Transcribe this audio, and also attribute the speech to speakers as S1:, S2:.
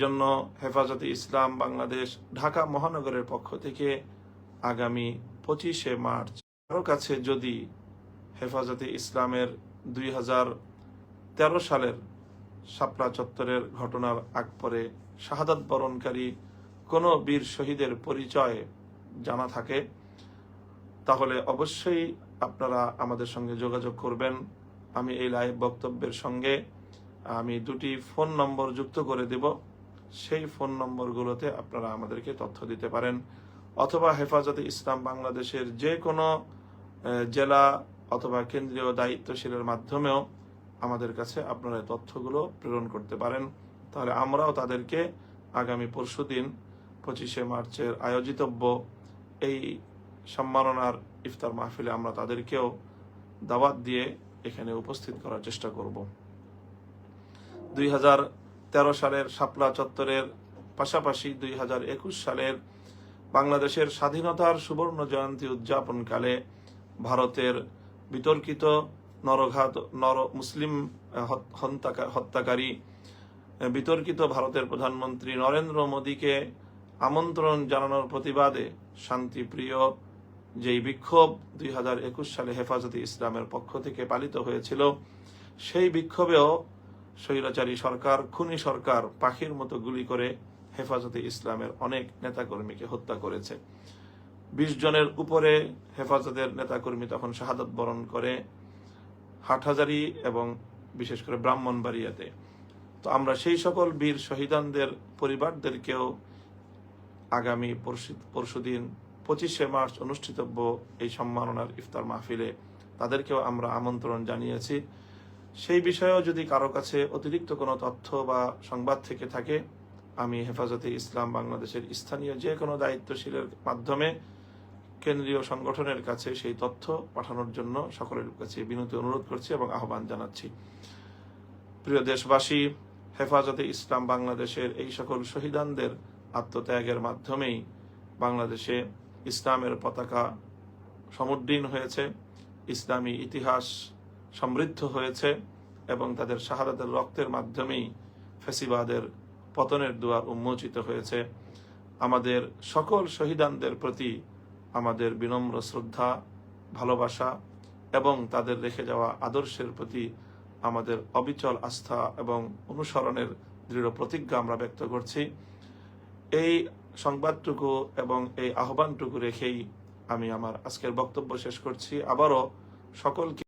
S1: জন্য হেফাজতে ইসলাম বাংলাদেশ ঢাকা মহানগরের পক্ষ থেকে আগামী 25শে মার্চ কারো কাছে যদি হেফাজতে ইসলামের 2013 সালের শাপলা চত্বরের ঘটনার আগ পরে শাহাদাত বরণকারী কোনো বীর শহীদের পরিচয় জানা থাকে তাহলে অবশ্যই আপনারা আমাদের সঙ্গে যোগাযোগ করবেন। আমি এই লাইভ বক্তব্যের সঙ্গে আমি 2টি ফোন নম্বর যুক্ত করে দেব, সেই ফোন নম্বরগুলোতে আপনারা আমাদেরকে তথ্য দিতে পারেন, অথবা হেফাজতে ইসলাম বাংলাদেশের যে কোনো জেলা অথবা কেন্দ্রীয় দায়িত্বশীলের মাধ্যমেও আমাদের কাছে আপনারা তথ্যগুলো প্রেরণ করতে পারেন। তাহলে আমরাও তাদেরকে আগামী পরশুদিন 25শে মার্চের আয়োজিতব্য এই সম্মাননার ইফতার মাহফিলে আমরা তাদেরকেও দাওয়াত দিয়ে এখানে উপস্থিত করার চেষ্টা করব। 2013 সালের শাপলা চত্বরের পাশাপাশি 2021 সালের বাংলাদেশের স্বাধীনতার সুবর্ণ জয়ন্তী উদযাপনকালে ভারতের বিতর্কিত মুসলিম হত্যাকারী বিতর্কিত ভারতের প্রধানমন্ত্রী নরেন্দ্র মোদীকে আমন্ত্রণ জানানোর প্রতিবাদে শান্তিপ্রিয় যেই বিক্ষোভ 2021 সালে হেফাজতে ইসলামের পক্ষ থেকে পালিত হয়েছিল, সেই বিক্ষোভেও স্বৈরাচারী সরকার, খুনি সরকার পাখির মতো গুলি করে হেফাজতে ইসলামের অনেক নেতাকর্মীকে হত্যা করেছে। 20 জনের উপরে হেফাজতের নেতাকর্মী তখন শাহাদাত বরণ করে হাটহাজারী এবং বিশেষ করে ব্রাহ্মণবাড়িয়াতে। তো আমরা সেই সকল বীর শহীদানদের পরিবারদেরকেও আগামী পরশুদিন 25শে মার্চ অনুষ্ঠিতব্য এই সম্মাননার ইফতার মাহফিলে তাদেরকেও আমরা আমন্ত্রণ জানিয়েছি। সেই বিষয়েও যদি কারো কাছে অতিরিক্ত কোনো তথ্য বা সংবাদ থেকে থাকে, আমি হেফাজতে ইসলাম বাংলাদেশের স্থানীয় যে কোনো দায়িত্বশীলের মাধ্যমে কেন্দ্রীয় সংগঠনের কাছে সেই তথ্য পাঠানোর জন্য সকলের কাছে বিনীত অনুরোধ করছি এবং আহ্বান জানাচ্ছি। প্রিয় দেশবাসী, হেফাজতে ইসলাম বাংলাদেশের এই সকল শহীদানদের আত্মত্যাগের মাধ্যমেই বাংলাদেশে ইসলামের পতাকা সমুদ্দীন হয়েছে, ইসলামী ইতিহাস সমৃদ্ধ হয়েছে এবং তাদের শাহাদাতের রক্তের মাধ্যমেই ফ্যাসিবাদের পতনের দুয়ার উন্মোচিত হয়েছে। আমাদের সকল শহীদানদের প্রতি আমাদের বিনম্র শ্রদ্ধা, ভালোবাসা এবং তাদের রেখে যাওয়া আদর্শের প্রতি আমাদের অবিচল আস্থা এবং অনুসরণের দৃঢ় প্রতিজ্ঞা আমরা ব্যক্ত করছি। এই সংবাদটুকু এবং এই আহ্বানটুকু রেখেই আমি আমার আজকের বক্তব্য শেষ করছি। আবারও সকলকে